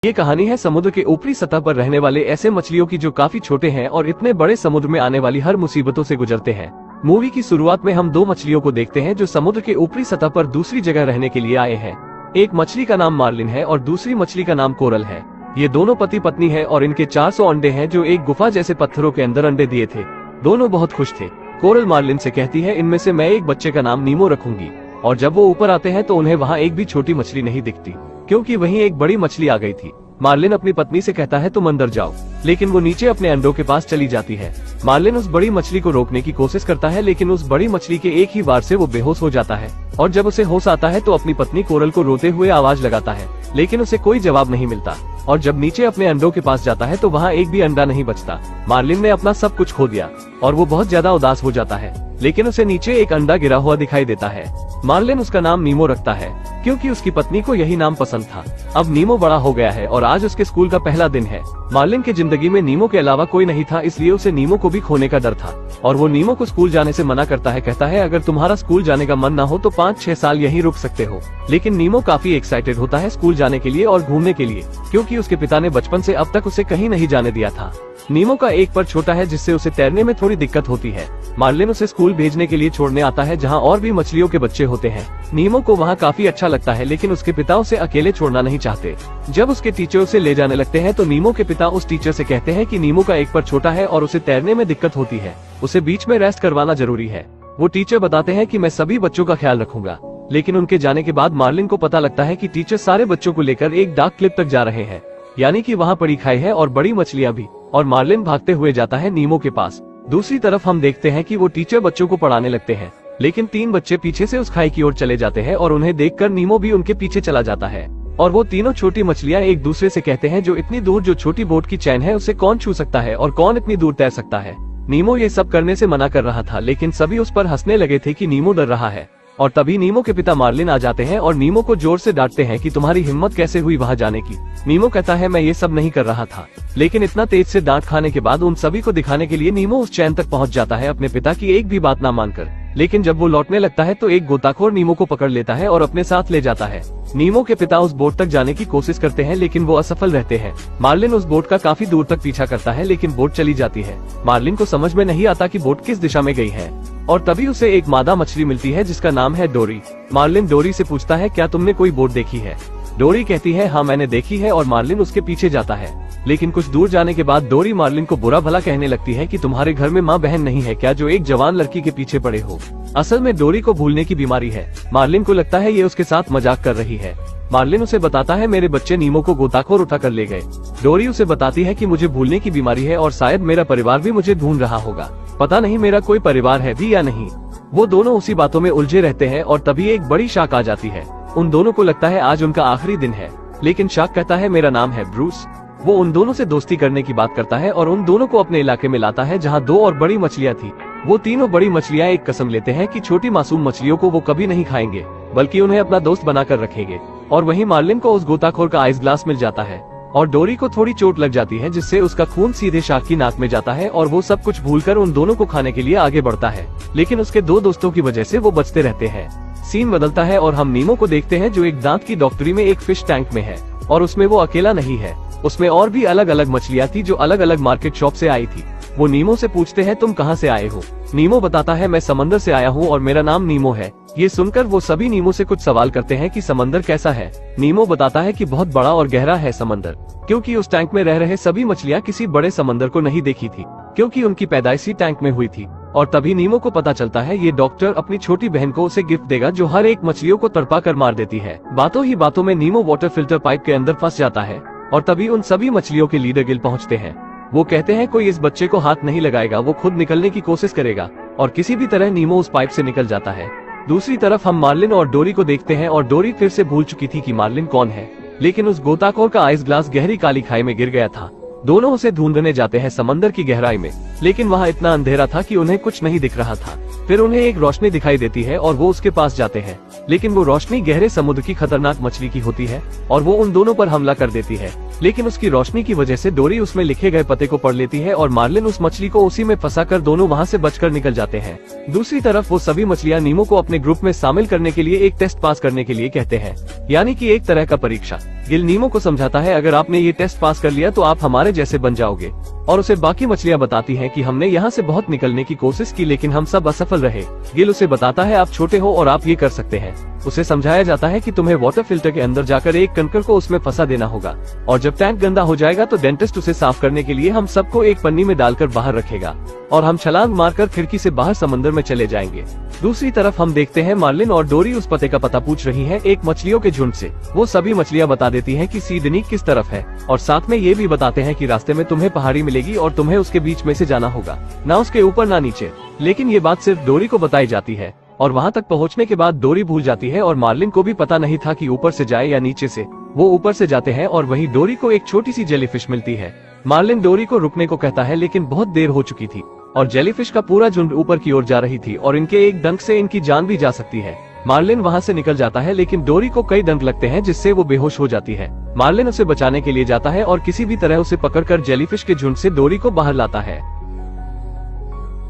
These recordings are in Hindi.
ये कहानी है समुद्र के ऊपरी सतह पर रहने वाले ऐसे मछलियों की जो काफी छोटे हैं और इतने बड़े समुद्र में आने वाली हर मुसीबतों से गुजरते हैं। मूवी की शुरुआत में हम दो मछलियों को देखते हैं जो समुद्र के ऊपरी सतह पर दूसरी जगह रहने के लिए आए हैं। एक मछली का नाम मार्लिन है और दूसरी मछली का नाम कोरल है। ये दोनों पति पत्नी है और इनके 400 अंडे हैं जो एक गुफा जैसे पत्थरों के अंदर अंडे दिए थे। दोनों बहुत खुश थे। कोरल मार्लिन से कहती है, इनमें से मैं एक बच्चे का नाम नीमो रखूंगी। और जब वो ऊपर आते हैं तो उन्हें वहाँ एक भी छोटी मछली नहीं दिखती, क्योंकि वहीं एक बड़ी मछली आ गई थी। मार्लिन अपनी पत्नी से कहता है तुम अंदर जाओ, लेकिन वो नीचे अपने अंडों के पास चली जाती है। मार्लिन उस बड़ी मछली को रोकने की कोशिश करता है, लेकिन उस बड़ी मछली के एक ही वार से वो बेहोश हो जाता है। और जब उसे होश आता है तो अपनी पत्नी कोरल को रोते हुए आवाज लगाता है, लेकिन उसे कोई जवाब नहीं मिलता। और जब नीचे अपने अंडों के पास जाता है तो वहाँ एक भी अंडा नहीं बचता। मार्लिन ने अपना सब कुछ खो दिया और वो बहुत ज्यादा उदास हो जाता है, लेकिन उसे नीचे एक अंडा गिरा हुआ दिखाई देता है। मार्लिन उसका नाम नीमो रखता है, क्योंकि उसकी पत्नी को यही नाम पसंद था। अब नीमो बड़ा हो गया है और आज उसके स्कूल का पहला दिन है। मार्लिन की जिंदगी में नीमो के अलावा कोई नहीं था, इसलिए उसे नीमो को भी खोने का डर था। और वो नीमो को स्कूल जाने से मना करता है, कहता है अगर तुम्हारा स्कूल जाने का मन ना हो तो 5-6 साल यहीं रुक सकते हो। लेकिन नीमो काफी एक्साइटेड होता है स्कूल जाने के लिए और घूमने के लिए, क्योंकि उसके पिता ने बचपन से अब तक उसे कहीं नहीं जाने दिया था। नीमो का एक पर छोटा है, जिससे उसे तैरने में थोड़ी दिक्कत होती है। मार्लिन उसे स्कूल भेजने के लिए छोड़ने आता है, जहाँ और भी मछलियों के बच्चे होते हैं। नीमो को वहाँ काफी अच्छा लगता है, लेकिन उसके पिता उसे अकेले छोड़ना नहीं चाहते। जब उसके टीचर उसे ले जाने लगते हैं तो नीमो के पिता उस टीचर से कहते हैं कि नीमो का एक पर छोटा है और उसे तैरने में दिक्कत होती है, उसे बीच में रेस्ट करवाना जरूरी है। वो टीचर बताते हैं कि मैं सभी बच्चों का ख्याल रखूंगा। लेकिन उनके जाने के बाद मार्लिन को पता लगता है कि टीचर सारे बच्चों को लेकर एक डार्क क्लिफ तक जा रहे हैं, यानी कि वहाँ पड़ी खाई है और बड़ी मछलियाँ भी। और मार्लिन भागते हुए जाता है नीमो के पास। दूसरी तरफ हम देखते हैं कि वो टीचर बच्चों को पढ़ाने लगते हैं, लेकिन 3 बच्चे पीछे से उस खाई की ओर चले जाते हैं और उन्हें देखकर नीमो भी उनके पीछे चला जाता है। और वो तीनों छोटी मछलियाँ एक दूसरे से कहते हैं, जो इतनी दूर जो छोटी बोट की चैन है उसे कौन छू सकता है और कौन इतनी दूर तैर सकता है। नीमो ये सब करने से मना कर रहा था, लेकिन सभी उस पर हंसने लगे थे कि नीमो डर रहा है। और तभी नीमो के पिता मार्लिन आ जाते हैं और नीमो को जोर से डांटते हैं कि तुम्हारी हिम्मत कैसे हुई वहाँ जाने की। नीमो कहता है मैं ये सब नहीं कर रहा था, लेकिन इतना तेज से डांट खाने के बाद उन सभी को दिखाने के लिए नीमो उस चैन तक पहुँच जाता है, अपने पिता की एक भी बात ना मानकर। लेकिन जब वो लौटने लगता है तो एक गोताखोर नीमो को पकड़ लेता है और अपने साथ ले जाता है। नीमो के पिता उस बोट तक जाने की कोशिश करते हैं, लेकिन वो असफल रहते हैं। मार्लिन उस बोट का काफी दूर तक पीछा करता है, लेकिन बोट चली जाती है। मार्लिन को समझ में नहीं आता कि बोट किस दिशा में गई है, और तभी उसे एक मादा मछली मिलती है जिसका नाम है डोरी। मार्लिन डोरी से पूछता है, क्या तुमने कोई बोट देखी है? डोरी कहती है, हाँ मैंने देखी है, और मार्लिन उसके पीछे जाता है। लेकिन कुछ दूर जाने के बाद डोरी मार्लिन को बुरा भला कहने लगती है कि तुम्हारे घर में माँ बहन नहीं है क्या, जो एक जवान लड़की के पीछे पड़े हो। असल में डोरी को भूलने की बीमारी है। मार्लिन को लगता है ये उसके साथ मजाक कर रही है। मार्लिन उसे बताता है, मेरे बच्चे नीमो को गोताखोर उठा कर ले गए। डोरी उसे बताती है कि मुझे भूलने की बीमारी है और शायद मेरा परिवार भी मुझे ढूंढ रहा होगा, पता नहीं मेरा कोई परिवार है भी या नहीं। वो दोनों उसी बातों में उलझे रहते हैं और तभी एक बड़ी शार्क आ जाती है। उन दोनों को लगता है आज उनका आखिरी दिन है, लेकिन शार्क कहता है मेरा नाम है ब्रूस। वो उन दोनों से दोस्ती करने की बात करता है और उन दोनों को अपने इलाके में लाता है, जहाँ 2 और बड़ी मछलियाँ थी। वो तीनों बड़ी मछलियाँ एक कसम लेते हैं कि छोटी मासूम मछलियों को वो कभी नहीं खाएंगे, बल्कि उन्हें अपना दोस्त बनाकर रखेंगे। और वहीं मार्लिन को उस गोताखोर का आइस ग्लास मिल जाता है और डोरी को थोड़ी चोट लग जाती है, जिससे उसका खून सीधे शार्क की नाक में जाता है और वो सब कुछ भूलकर उन दोनों को खाने के लिए आगे बढ़ता है। लेकिन उसके 2 दोस्तों की वजह से वो बचते रहते हैं। सीन बदलता है और हम नीमो को देखते हैं, जो एक दांत की डॉक्टरी में एक फिश टैंक में है, और उसमें वो अकेला नहीं है। उसमें और भी अलग अलग मछलियाँ थी जो अलग अलग मार्केट शॉप से आई थी। वो नीमो से पूछते हैं, तुम कहाँ से आए हो? नीमो बताता है, मैं समंदर से आया हूँ और मेरा नाम नीमो है। ये सुनकर वो सभी नीमो से कुछ सवाल करते हैं कि समंदर कैसा है। नीमो बताता है कि बहुत बड़ा और गहरा है समंदर, क्योंकि उस टैंक में रह रहे सभी मछलियाँ किसी बड़े समंदर को नहीं देखी थी, क्योंकि उनकी पैदाइश ही टैंक में हुई थी। और तभी नीमो को पता चलता है ये डॉक्टर अपनी छोटी बहन को उसे गिफ्ट देगा, जो हर एक मछलियों को तड़पा कर मार देती है। बातों ही बातों में नीमो वाटर फिल्टर पाइप के अंदर फंस जाता है और तभी उन सभी मछलियों के लीडर गिल पहुंचते हैं। वो कहते हैं कोई इस बच्चे को हाथ नहीं लगाएगा, वो खुद निकलने की कोशिश करेगा, और किसी भी तरह नीमो उस पाइप से निकल जाता है। दूसरी तरफ हम मार्लिन और डोरी को देखते हैं, और डोरी फिर से भूल चुकी थी कि मार्लिन कौन है, लेकिन उस गोताखोर का आइस ग्लास गहरी काली खाई में गिर गया था। दोनों उसे ढूंढने जाते हैं समंदर की गहराई में, लेकिन वहाँ इतना अंधेरा था कि उन्हें कुछ नहीं दिख रहा था। फिर उन्हें एक रोशनी दिखाई देती है और वो उसके पास जाते हैं, लेकिन वो रोशनी गहरे समुद्र की खतरनाक मछली की होती है और वो उन दोनों पर हमला कर देती है। लेकिन उसकी रोशनी की वजह से डोरी उसमें लिखे गए पते को पढ़ लेती है और मार्लिन उस मछली को उसी में फंसाकर दोनों वहाँ से बचकर निकल जाते हैं। दूसरी तरफ वो सभी मछलियाँ नीमो को अपने ग्रुप में शामिल करने के लिए एक टेस्ट पास करने के लिए कहते हैं, यानी कि एक तरह का परीक्षा। गिल नीमो को समझाता है, अगर आपने ये टेस्ट पास कर लिया तो आप हमारे जैसे बन जाओगे। और उसे बाकी मछलियां बताती हैं कि हमने यहाँ से बहुत निकलने की कोशिश की लेकिन हम सब असफल रहे। गिल उसे बताता है, आप छोटे हो और आप ये कर सकते हैं। उसे समझाया जाता है कि तुम्हें वाटर फिल्टर के अंदर जाकर एक कंकड़ को उसमें फंसा देना होगा और जब टैंक गंदा हो जाएगा तो डेंटिस्ट उसे साफ करने के लिए हम सबको एक पन्नी में डालकर बाहर रखेगा और हम छलांग मारकर खिड़की से बाहर समंदर में चले जाएंगे। दूसरी तरफ हम देखते हैं मार्लिन और डोरी उस पते का पता पूछ रही हैं एक मछलियों के झुंड से। वो सभी मछलियां बता देती हैं कि सिडनी किस तरफ है और साथ में ये भी बताते हैं कि रास्ते में तुम्हें पहाड़ी मिलेगी और तुम्हें उसके बीच में से जाना होगा, ना उसके ऊपर ना नीचे। लेकिन ये बात सिर्फ डोरी को बताई जाती है और वहाँ तक पहुँचने के बाद डोरी भूल जाती है और मार्लिन को भी पता नहीं था कि ऊपर से जाए या नीचे से। वो ऊपर से जाते हैं और वहीं डोरी को एक छोटी सी जेलीफिश मिलती है। मार्लिन डोरी को रुकने को कहता है लेकिन बहुत देर हो चुकी थी और जेलीफिश का पूरा झुंड ऊपर की ओर जा रही थी और इनके एक डंक से इनकी जान भी जा सकती है। मार्लिन वहाँ से निकल जाता है लेकिन डोरी को कई डंक लगते हैं जिससे वो बेहोश हो जाती है। मार्लिन उसे बचाने के लिए जाता है और किसी भी तरह उसे पकड़कर जेलीफिश के झुंड से डोरी को बाहर लाता है।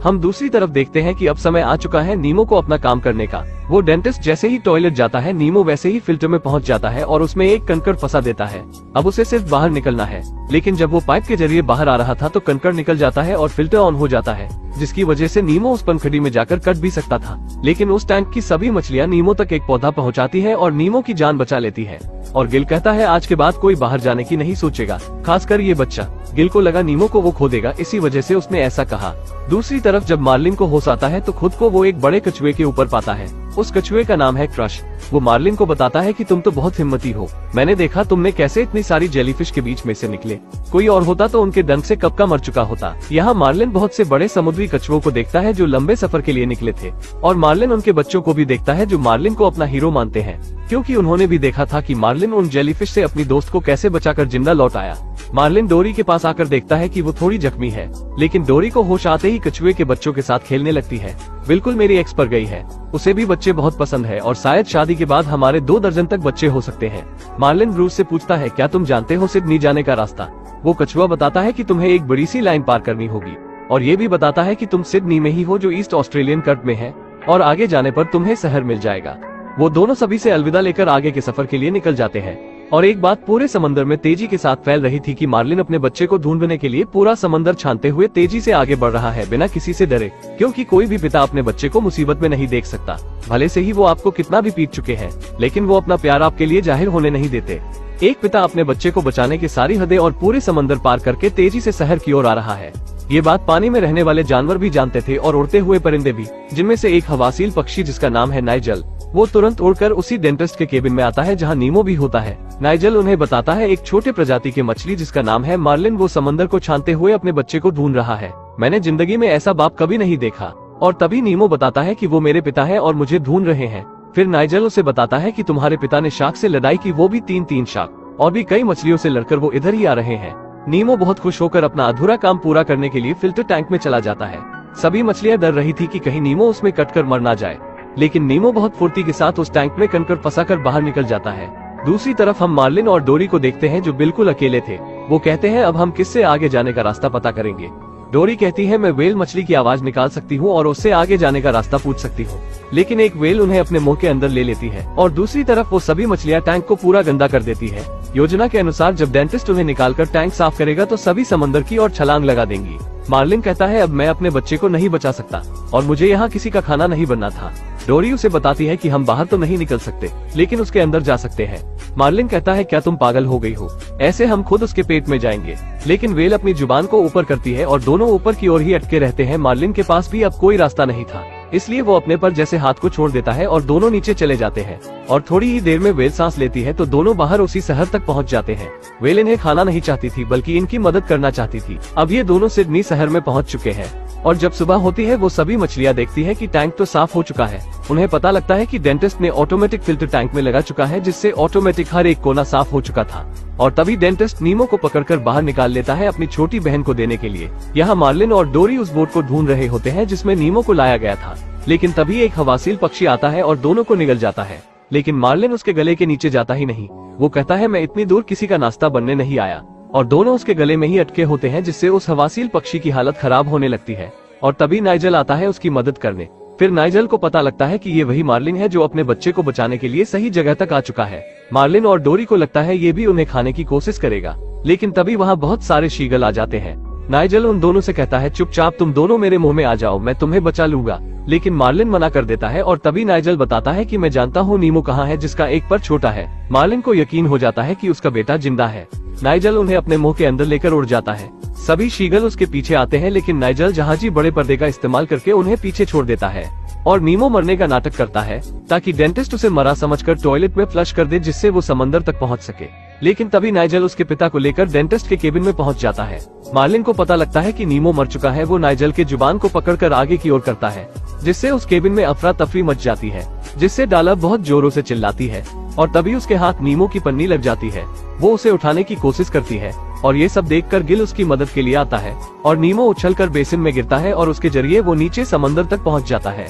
हम दूसरी तरफ देखते हैं कि अब समय आ चुका है नीमो को अपना काम करने का। वो डेंटिस्ट जैसे ही टॉयलेट जाता है नीमो वैसे ही फिल्टर में पहुंच जाता है और उसमें एक कंकड़ फंसा देता है। अब उसे सिर्फ बाहर निकलना है, लेकिन जब वो पाइप के जरिए बाहर आ रहा था तो कंकड़ निकल जाता है और फिल्टर ऑन हो जाता है, जिसकी वजह से नीमो उस पनखड़ी में जाकर कट भी सकता था। लेकिन उस टैंक की सभी मछलियां नीमो तक एक पौधा पहुंचाती है और नीमो की जान बचा लेती है। और गिल कहता है आज के बाद कोई बाहर जाने की नहीं सोचेगा, खासकर ये बच्चा। गिल को लगा नीमो को वो खो देगा, इसी वजह से उसने ऐसा कहा। दूसरी तरफ जब मार्लिन को होश आता है तो खुद को वो एक बड़े कछुए के ऊपर पाता है। उस कछुए का नाम है क्रश। वो मार्लिन को बताता है कि तुम तो बहुत हिम्मती हो, मैंने देखा तुमने कैसे इतनी सारी जेलीफिश के बीच में से निकले। कोई और होता तो उनके डंक से कब का मर चुका होता। यहाँ मार्लिन बहुत से बड़े समुद्री कछुओं को देखता है जो लंबे सफर के लिए निकले थे और मार्लिन उनके बच्चों को भी देखता है जो मार्लिन को अपना हीरो मानते हैं, क्योंकि उन्होंने भी देखा था कि मार्लिन उन जेलीफिश से अपनी दोस्त को कैसे बचाकर जिंदा लौट आया। मार्लिन डोरी के पास आकर देखता है कि वो थोड़ी जख्मी है, लेकिन डोरी को होश आते ही कछुए के बच्चों के साथ खेलने लगती है। बिल्कुल मेरी एक्स पर गई है, उसे भी बच्चे बहुत पसंद है और शायद शादी के बाद हमारे 2 दर्जन तक बच्चे हो सकते हैं। मार्लिन ब्रूस से पूछता है, क्या तुम जानते हो सिडनी जाने का रास्ता? वो कछुआ बताता है कि तुम्हें एक बड़ी सी लाइन पार करनी होगी और ये भी बताता है कि तुम सिडनी में ही हो जो ईस्ट ऑस्ट्रेलियन कट में है और आगे जाने पर तुम्हें शहर मिल जाएगा। वो दोनों सभी से अलविदा लेकर आगे के सफर के लिए निकल जाते हैं। और एक बात पूरे समंदर में तेजी के साथ फैल रही थी कि मार्लिन अपने बच्चे को ढूंढने के लिए पूरा समंदर छानते हुए तेजी से आगे बढ़ रहा है बिना किसी से डरे, क्योंकि कोई भी पिता अपने बच्चे को मुसीबत में नहीं देख सकता। भले से ही वो आपको कितना भी पीट चुके हैं, लेकिन वो अपना प्यार आपके लिए जाहिर होने नहीं देते। एक पिता अपने बच्चे को बचाने की सारी हदें और पूरे समंदर पार करके तेजी से शहर की ओर आ रहा है। ये बात पानी में रहने वाले जानवर भी जानते थे और उड़ते हुए परिंदे भी, जिनमें से एक हवासील पक्षी जिसका नाम है नाइजल। वो तुरंत उड़कर उसी डेंटिस्ट के केबिन में आता है जहाँ नीमो भी होता है। नाइजल उन्हें बताता है एक छोटे प्रजाति की मछली जिसका नाम है मार्लिन वो समंदर को छानते हुए अपने बच्चे को ढूंढ रहा है। मैंने जिंदगी में ऐसा बाप कभी नहीं देखा। और तभी नीमो बताता है कि वो मेरे पिता है और मुझे ढूंढ रहे हैं। फिर नाइजल उसे बताता है कि तुम्हारे पिता ने शार्क से लड़ाई की, वो भी 3 शार्क, और भी कई मछलियों से लड़कर वो इधर ही आ रहे हैं। नीमो बहुत खुश होकर अपना अधूरा काम पूरा करने के लिए फिल्टर टैंक में चला जाता है। सभी मछलियां डर रही थी कि कहीं नीमो उसमें कटकर मर ना जाए, लेकिन नीमो बहुत फुर्ती के साथ उस टैंक में कंकड़ फंसाकर बाहर निकल जाता है। दूसरी तरफ हम मार्लिन और डोरी को देखते हैं जो बिल्कुल अकेले थे। वो कहते हैं अब हम किससे आगे जाने का रास्ता पता करेंगे। डोरी कहती है मैं व्हेल मछली की आवाज निकाल सकती हूँ और उससे आगे जाने का रास्ता पूछ सकती हूँ, लेकिन एक व्हेल उन्हें अपने मुंह के अंदर ले लेती है और दूसरी तरफ वो सभी मछलियाँ टैंक को पूरा गंदा कर देती है। योजना के अनुसार जब डेंटिस्ट उन्हें निकालकर टैंक साफ करेगा तो सभी समंदर की ओर छलांग लगा देंगी। मार्लिन कहता है अब मैं अपने बच्चे को नहीं बचा सकता और मुझे यहाँ किसी का खाना नहीं बनना था। डोरी उसे बताती है कि हम बाहर तो नहीं निकल सकते, लेकिन उसके अंदर जा सकते हैं। मार्लिन कहता है क्या तुम पागल हो गई हो, ऐसे हम खुद उसके पेट में जाएंगे। लेकिन व्हेल अपनी जुबान को ऊपर करती है और दोनों ऊपर की ओर ही अटके रहते हैं। मार्लिन के पास भी अब कोई रास्ता नहीं था, इसलिए वो अपने पर जैसे हाथ को छोड़ देता है और दोनों नीचे चले जाते हैं। और थोड़ी ही देर में व्हेल सांस लेती है तो दोनों बाहर उसी शहर तक पहुंच जाते हैं। व्हेल इन्हें खाना नहीं चाहती थी बल्कि इनकी मदद करना चाहती थी। अब ये दोनों सिडनी शहर में पहुंच चुके हैं और जब सुबह होती है वो सभी मछलियां देखती है कि टैंक तो साफ हो चुका है। उन्हें पता लगता है कि डेंटिस्ट ने ऑटोमेटिक फिल्टर टैंक में लगा चुका है, जिससे ऑटोमेटिक हर एक कोना साफ हो चुका था। और तभी डेंटिस्ट नीमो को पकड़कर बाहर निकाल लेता है अपनी छोटी बहन को देने के लिए। यहाँ मार्लिन और डोरी उस बोट को ढूंढ रहे होते हैं जिसमें नीमो को लाया गया था, लेकिन तभी एक हवासील पक्षी आता है और दोनों को निगल जाता है। लेकिन मार्लिन उसके गले के नीचे जाता ही नहीं। वो कहता है मैं इतनी दूर किसी का नाश्ता बनने नहीं आया, और दोनों उसके गले में ही अटके होते हैं, जिससे उस हवासील पक्षी की हालत खराब होने लगती है। और तभी नाइजल आता है उसकी मदद करने। फिर नाइजल को पता लगता है कि ये वही मार्लिन है जो अपने बच्चे को बचाने के लिए सही जगह तक आ चुका है। मार्लिन और डोरी को लगता है ये भी उन्हें खाने की कोशिश करेगा, लेकिन तभी वहाँ बहुत सारे शीगल आ जाते हैं। नाइजल उन दोनों से कहता है चुपचाप तुम दोनों मेरे मुंह में आ जाओ, मैं तुम्हें बचा लूंगा, लेकिन मार्लिन मना कर देता है। और तभी नाइजल बताता है कि मैं जानता हूँ नीमो कहाँ है, जिसका एक पर छोटा है। मार्लिन को यकीन हो जाता है कि उसका बेटा जिंदा है। नाइजल उन्हें अपने मुंह के अंदर लेकर उड़ जाता है। सभी शीगल उसके पीछे आते हैं, लेकिन नाइजल जहाजी बड़े पर्दे का इस्तेमाल करके उन्हें पीछे छोड़ देता है और नीमो मरने का नाटक करता है ताकि डेंटिस्ट उसे मरा समझकर टॉयलेट में फ्लश कर दे, जिससे वो समंदर तक पहुंच सके। लेकिन तभी नाइजल उसके पिता को लेकर डेंटिस्ट के केबिन में पहुंच जाता है। मार्लिन को पता लगता है कि नीमो मर चुका है। वो नाइजल के जुबान को पकड़कर आगे की ओर करता है, जिससे उस केबिन में अफरा तफरी मच जाती है, जिससे डाला बहुत जोरों से चिल्लाती है और तभी उसके हाथ नीमो की पन्नी लग जाती है। वो उसे उठाने की कोशिश करती है और ये सब देखकर गिल उसकी मदद के लिए आता है और नीमो उछलकर बेसिन में गिरता है और उसके जरिए वो नीचे समंदर तक पहुंच जाता है।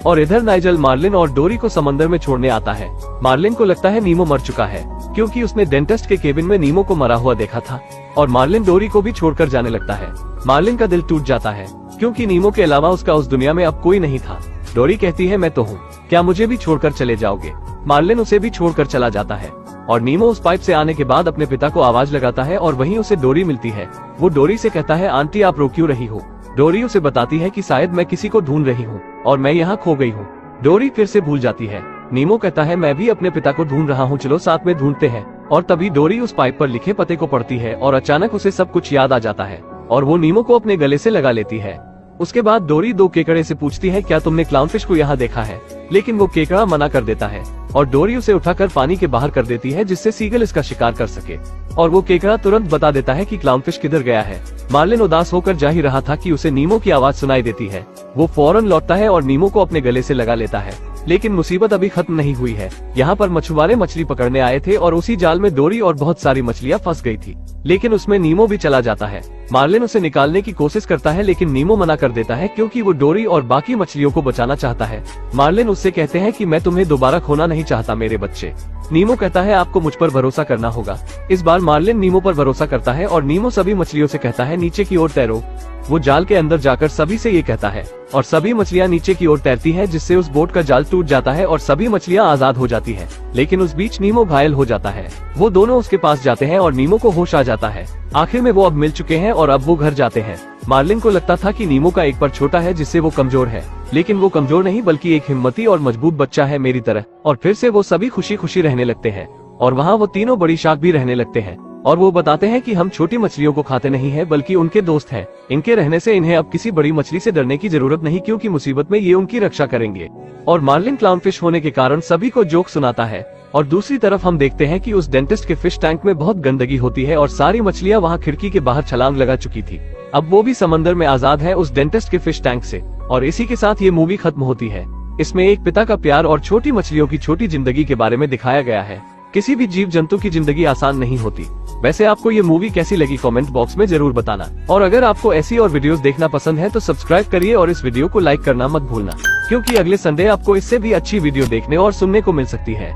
और इधर नाइजल मार्लिन और डोरी को समंदर में छोड़ने आता है। मार्लिन को लगता है नीमो मर चुका है, क्योंकि उसने डेंटिस्ट के केबिन में नीमो को मरा हुआ देखा था, और मार्लिन डोरी को भी छोड़कर जाने लगता है। मार्लिन का दिल टूट जाता है, क्योंकि नीमो के अलावा उसका उस दुनिया में अब कोई नहीं था। डोरी कहती है मैं तो हूँ, क्या मुझे भी छोड़कर चले जाओगे? मार्लिन उसे भी छोड़कर चला जाता है और नीमो उस पाइप से आने के बाद अपने पिता को आवाज लगाता है और वहीं उसे डोरी मिलती है। वो डोरी से कहता है आंटी आप रो क्यों रही हो? डोरी उसे बताती है कि शायद मैं किसी को ढूंढ रही हूँ और मैं यहाँ खो गई हूँ। डोरी फिर से भूल जाती है। नीमो कहता है मैं भी अपने पिता को ढूंढ रहा हूँ, चलो साथ में ढूंढते हैं। और तभी डोरी उस पाइप पर लिखे पते को पढ़ती है और अचानक उसे सब कुछ याद आ जाता है और वो नीमो को अपने गले से लगा लेती है। उसके बाद डोरी दो केकड़े से पूछती है क्या तुमने क्लाउनफिश को यहाँ देखा है? लेकिन वो केकड़ा मना कर देता है और डोरी उसे उठाकर पानी के बाहर कर देती है, जिससे सीगल इसका शिकार कर सके। और वो केकड़ा तुरंत बता देता है कि क्लाउनफिश किधर गया है। मार्लिन उदास होकर जा ही रहा था कि उसे नीमो की आवाज सुनाई देती है। वो फौरन लौटता है और नीमो को अपने गले से लगा लेता है। लेकिन मुसीबत अभी खत्म नहीं हुई है। यहाँ पर मछुआरे मछली पकड़ने आए थे और उसी जाल में डोरी और बहुत सारी मछलियाँ फंस गई थी, लेकिन उसमें नीमो भी चला जाता है। मार्लिन उसे निकालने की कोशिश करता है, लेकिन नीमो मना कर देता है क्योंकि वो डोरी और बाकी मछलियों को बचाना चाहता है। मार्लिन उससे कहते हैं कि मैं तुम्हें दोबारा खोना नहीं चाहता मेरे बच्चे। नीमो कहता है आपको मुझ पर भरोसा करना होगा। इस बार मार्लिन नीमो पर भरोसा करता है और नीमो सभी मछलियों से कहता है नीचे की ओर तैरो। वो जाल के अंदर जाकर सभी से ये कहता है और सभी मछलियाँ नीचे की ओर तैरती है, जिससे उस बोट का जाल टूट जाता है और सभी मछलियाँ आजाद हो जाती है। लेकिन उस बीच नीमो घायल हो जाता है। वो दोनों उसके पास जाते हैं और नीमो को होश आ जाता है। आखिर में वो अब मिल चुके हैं और अब वो घर जाते हैं। मार्लिन को लगता था कि नीमो का एक पर छोटा है जिससे वो कमजोर है, लेकिन वो कमजोर नहीं बल्कि एक हिम्मती और मजबूत बच्चा है मेरी तरह। और फिर से वो सभी खुशी खुशी रहने लगते हैं और वहाँ वो तीनों बड़ी शार्क भी रहने लगते हैं। और वो बताते हैं कि हम छोटी मछलियों को खाते नहीं हैं बल्कि उनके दोस्त हैं। इनके रहने से इन्हें अब किसी बड़ी मछली से डरने की जरूरत नहीं, क्योंकि मुसीबत में ये उनकी रक्षा करेंगे। और मार्लिन क्लाउनफिश होने के कारण सभी को जोक सुनाता है। और दूसरी तरफ हम देखते हैं कि उस डेंटिस्ट के फिश टैंक में बहुत गंदगी होती है और सारी मछलियाँ वहाँ खिड़की के बाहर छलांग लगा चुकी थी। अब वो भी समंदर में आजाद है उस डेंटिस्ट के फिश टैंक से। और इसी के साथ ये मूवी खत्म होती है। इसमें एक पिता का प्यार और छोटी मछलियों की छोटी जिंदगी के बारे में दिखाया गया है। किसी भी जीव जंतु की जिंदगी आसान नहीं होती। वैसे आपको ये मूवी कैसी लगी कमेंट बॉक्स में जरूर बताना। और अगर आपको ऐसी और वीडियोस देखना पसंद है तो सब्सक्राइब करिए और इस वीडियो को लाइक करना मत भूलना, क्योंकि अगले संडे आपको इससे भी अच्छी वीडियो देखने और सुनने को मिल सकती है।